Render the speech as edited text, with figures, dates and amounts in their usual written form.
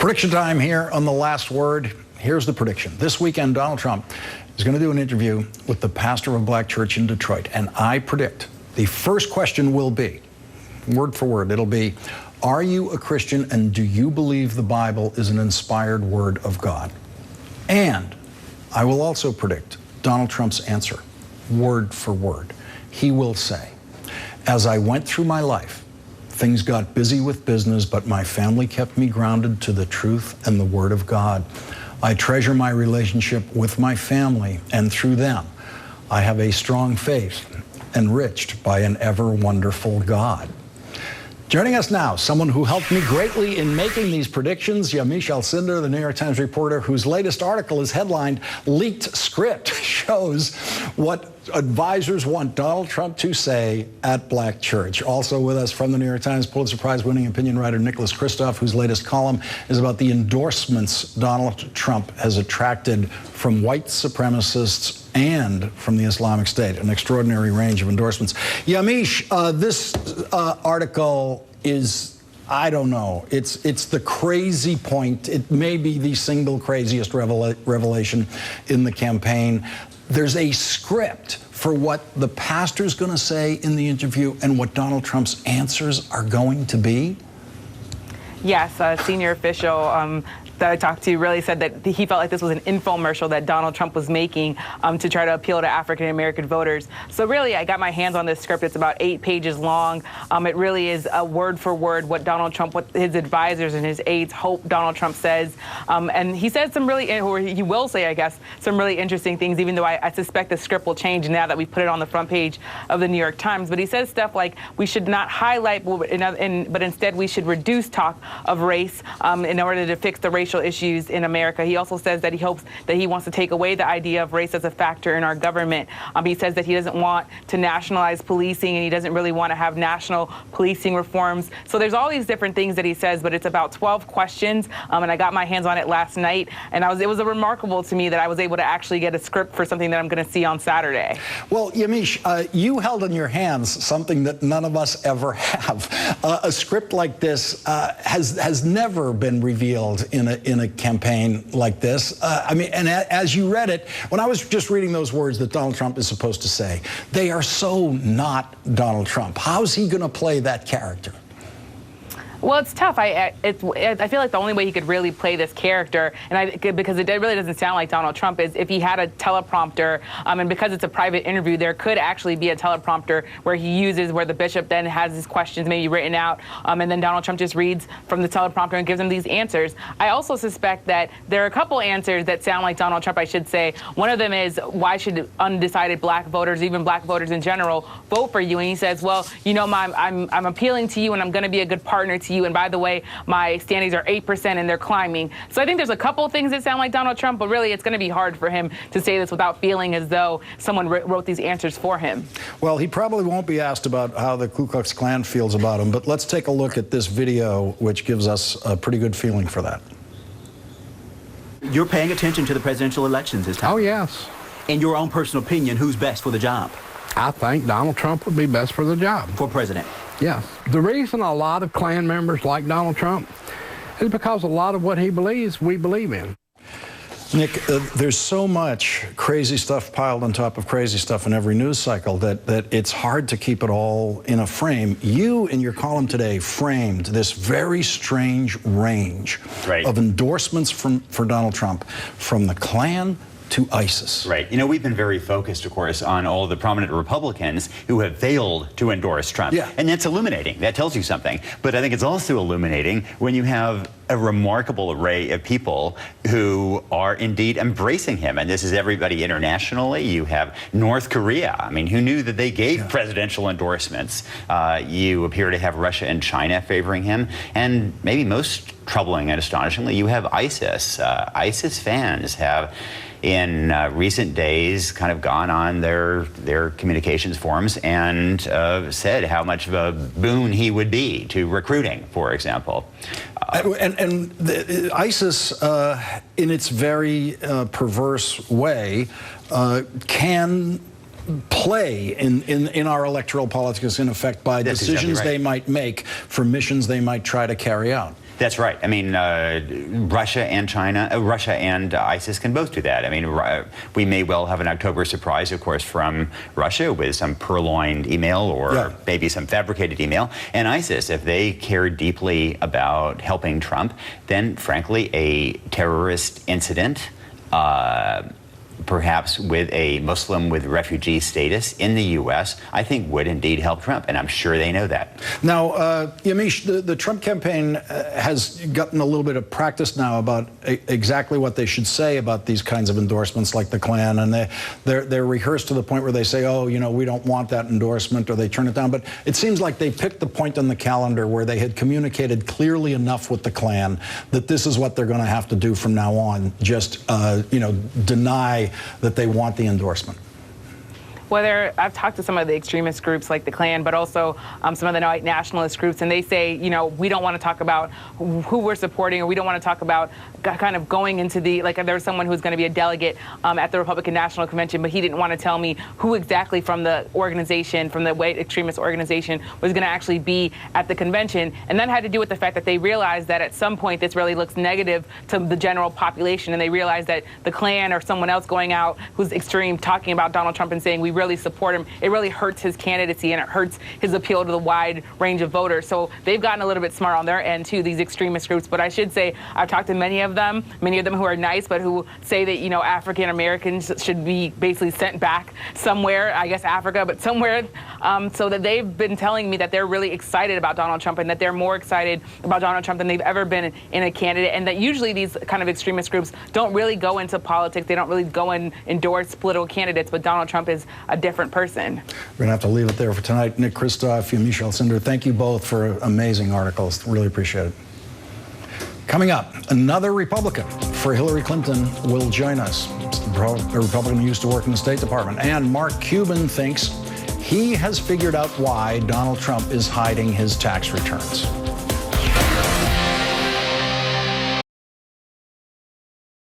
Prediction time here on The Last Word. Here's the prediction. This weekend, Donald Trump is going to do an interview with the pastor of a black church in Detroit. And I predict the first question will be, word for word, it'll be, are you a Christian and do you believe the Bible is an inspired word of God? And I will also predict Donald Trump's answer, word for word. He will say, as I went through my life, things got busy with business, but my family kept me grounded to the truth and the Word of God. I treasure my relationship with my family, and through them, I have a strong faith, enriched by an ever wonderful God. Joining us now, someone who helped me greatly in making these predictions, Yamiche Alcindor, the New York Times reporter, whose latest article is headlined, Leaked Script Shows What Advisors Want Donald Trump to Say at Black Church. Also with us from the New York Times, Pulitzer Prize-winning opinion writer Nicholas Kristof, whose latest column is about the endorsements Donald Trump has attracted from white supremacists and from the Islamic State, an extraordinary range of endorsements. Yamiche, this article is, I don't know, it's the crazy point. It may be the single craziest revelation in the campaign. There's a script for what the pastor's going to say in the interview and what Donald Trump's answers are going to be? Yes, a senior official that I talked to really said that he felt like this was an infomercial that Donald Trump was making to try to appeal to African-American voters. So really, I got my hands on this script. It's about 8 pages long. It really is a word for word what Donald Trump, what his advisors and his aides hope Donald Trump says. And he said some really, or he will say, I guess, some really interesting things, even though I suspect the script will change now that we put it on the front page of the New York Times. But he says stuff like we should not highlight, but instead we should reduce talk of race in order to fix the racial issues in America. He also says that he hopes that he wants to take away the idea of race as a factor in our government. He says that he doesn't want to nationalize policing and he doesn't really want to have national policing reforms. So there's all these different things that he says, but it's about 12 questions. And I got my hands on it last night. And it was remarkable to me that I was able to actually get a script for something that I'm going to see on Saturday. Well, Yamiche, you held in your hands something that none of us ever have. A script like this has never been revealed in a campaign like this. I mean, and as you read it, when I was just reading those words that Donald Trump is supposed to say, they are so not Donald Trump. How's he going to play that character? Well, it's tough. I feel like the only way he could really play this character, because it really doesn't sound like Donald Trump, is if he had a teleprompter, and because it's a private interview, there could actually be a teleprompter where the bishop then has his questions maybe written out, and then Donald Trump just reads from the teleprompter and gives him these answers. I also suspect that there are a couple answers that sound like Donald Trump, I should say. One of them is, why should undecided black voters, even black voters in general, vote for you? And he says, well, you know, I'm appealing to you and I'm going to be a good partner to you. And by the way, my standings are 8% and they're climbing. So I think there's a couple of things that sound like Donald Trump, but really it's going to be hard for him to say this without feeling as though someone wrote these answers for him. Well, he probably won't be asked about how the Ku Klux Klan feels about him, but let's take a look at this video, which gives us a pretty good feeling for that. You're paying attention to the presidential elections this time. Oh, yes. In your own personal opinion, who's best for the job? I think Donald Trump would be best for the job. For president? Yes. The reason a lot of Klan members like Donald Trump is because a lot of what he believes, we believe in. Nick, there's so much crazy stuff piled on top of crazy stuff in every news cycle that it's hard to keep it all in a frame. You, in your column today, framed this very strange range of endorsements for Donald Trump, from the Klan to ISIS. Right. You know, we've been very focused, of course, on all of the prominent Republicans who have failed to endorse Trump. Yeah. And that's illuminating. That tells you something. But I think it's also illuminating when you have a remarkable array of people who are indeed embracing him. And this is everybody internationally. You have North Korea. I mean, who knew that they gave presidential endorsements? You appear to have Russia and China favoring him. And maybe most troubling and astonishingly, you have ISIS. ISIS fans have, in recent days, kind of gone on their communications forums and said how much of a boon he would be to recruiting, for example. And ISIS, in its very perverse way, can play in our electoral politics, in effect, by decisions they might make for missions they might try to carry out. That's right. I mean, Russia and ISIS can both do that. I mean, we may well have an October surprise, of course, from Russia with some purloined email or maybe some fabricated email. And ISIS, if they care deeply about helping Trump, then frankly, a terrorist incident, perhaps with a Muslim with refugee status in the U.S., I think would indeed help Trump, and I'm sure they know that. Now, Yamiche, the Trump campaign has gotten a little bit of practice now about exactly what they should say about these kinds of endorsements like the Klan, and they're rehearsed to the point where they say, oh, you know, we don't want that endorsement, or they turn it down. But it seems like they picked the point on the calendar where they had communicated clearly enough with the Klan that this is what they're going to have to do from now on, just, you know, deny that they want the endorsement. Whether I've talked to some of the extremist groups like the Klan, but also some of the white nationalist groups, and they say, you know, we don't want to talk about who we're supporting, or we don't want to talk about kind of going into the, like there was someone who was going to be a delegate at the Republican National Convention, but he didn't want to tell me who exactly from the organization, from the white extremist organization, was going to actually be at the convention. And that had to do with the fact that they realized that at some point this really looks negative to the general population, and they realized that the Klan or someone else going out who's extreme talking about Donald Trump and saying we really support him, it really hurts his candidacy and it hurts his appeal to the wide range of voters. So they've gotten a little bit smart on their end too, these extremist groups. But I should say I've talked to many of them who are nice, but who say that, you know, African Americans should be basically sent back somewhere, I guess Africa, but somewhere, so that they've been telling me that they're really excited about Donald Trump, and that they're more excited about Donald Trump than they've ever been in a candidate, and that usually these kind of extremist groups don't really go into politics, they don't really go and endorse political candidates, but Donald Trump is a different person. We're going to have to leave it there for tonight. Nick Kristof, Yamiche Alcindor, thank you both for amazing articles. Really appreciate it. Coming up, another Republican for Hillary Clinton will join us. A Republican who used to work in the State Department. And Mark Cuban thinks he has figured out why Donald Trump is hiding his tax returns.